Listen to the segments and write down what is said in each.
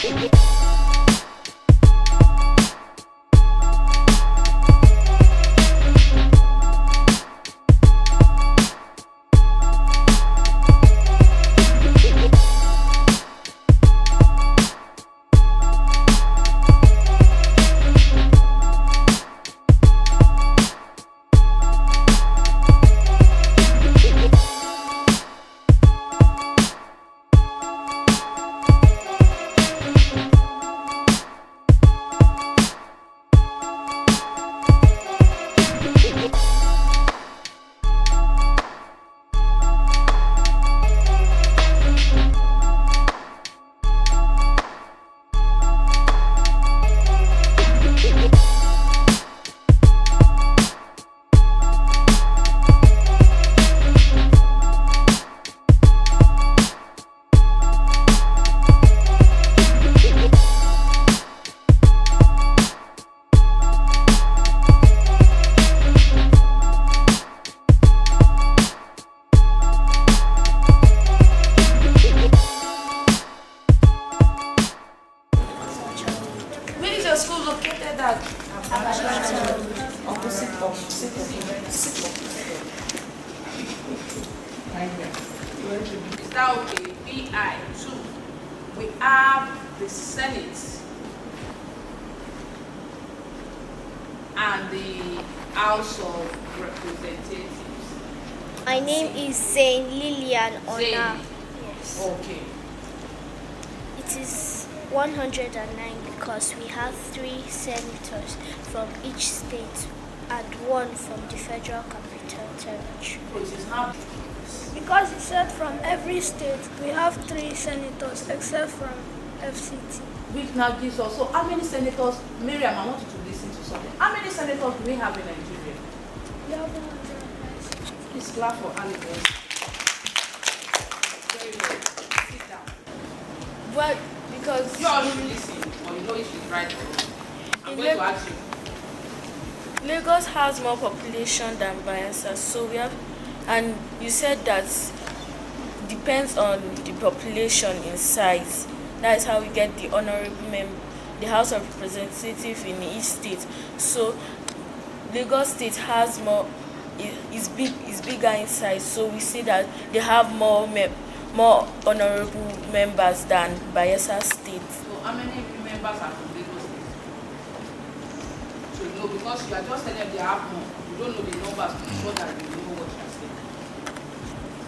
Is that okay? BI 2. We have the Senate and the House of Representatives. My name is Zain Lilian Ona. Yes. Okay. It is 109 because we have 3 senators from each state and 1 from the Federal Capital Territory. So it is not. Because it said from every state, we have 3 senators except from FCT. Which now gives us, so how many senators, Miriam, I want you to listen to something. How many senators do we have in Nigeria? We have 109. Please clap for Alice. Very well. Sit down. Well, because You all should listen, or you know if she's right or wrong. I'm going to ask you. Lagos has more population than Bayelsa, so we have, and you said that depends on the population in size. That is how we get the honorable member, the House of Representatives in each state. So Lagos State has more, is bigger in size. So we see that they have more honorable members than Bayelsa State. So how many members are from Lagos State? So you know, because you are just telling them they have more. You don't know the numbers to ensure that you know what you are saying.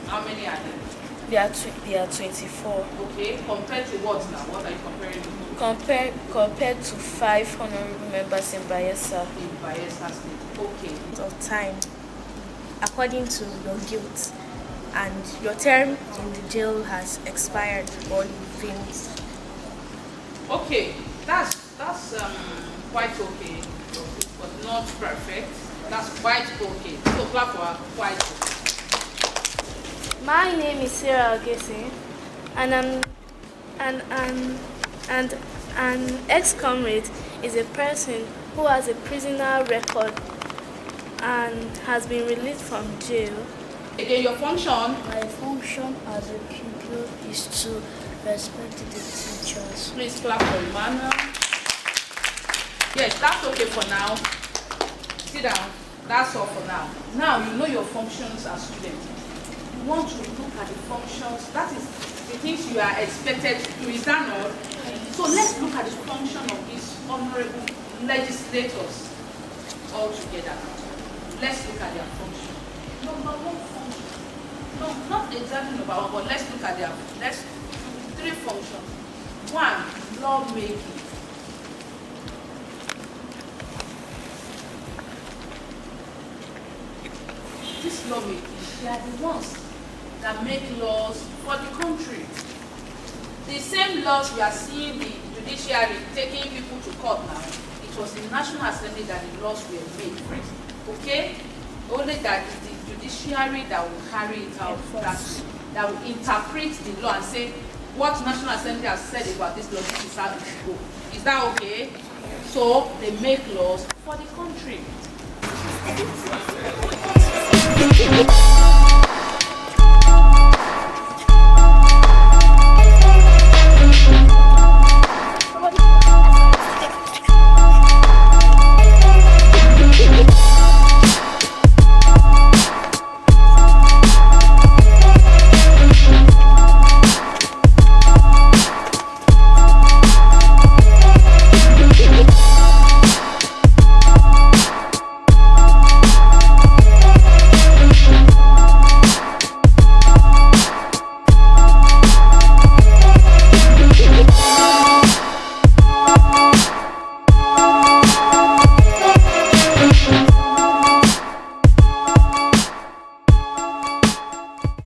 How many are there? They are 24. Okay, compared to what now? What are you comparing to? Compared to 5 honorable members in Bayelsa. In Bayelsa State. Okay. Of time according to your guilt, and your term in the jail has expired or you've been. Okay, that's quite okay, but not perfect. That's quite okay. So clap for her, quite okay. My name is Sarah Agesi, and an ex-comrade is a person who has a prisoner record and has been released from jail. Again, your function. My function as a pupil is to respect the teachers. Please clap for Emmanuel. Yes, that's okay for now. Sit down. That's all for now. Now you know your functions as students. You want to look at the functions. That is the things you are expected to do. Is that not? So let's look at the function of these honorable legislators all together. Let's look at their function. Number 1 function. No, not exactly number 1, but let's look at their 3 functions. 1, lawmaking. This lawmaking, they are the ones that make laws for the country. The same laws we are seeing the judiciary taking people to court now, it was the National Assembly that the laws were made first. Okay? Only that is the judiciary that will carry it out, that will interpret the law and say what National Assembly has said about this law, this is how it should go. Is that okay? So they make laws for the country.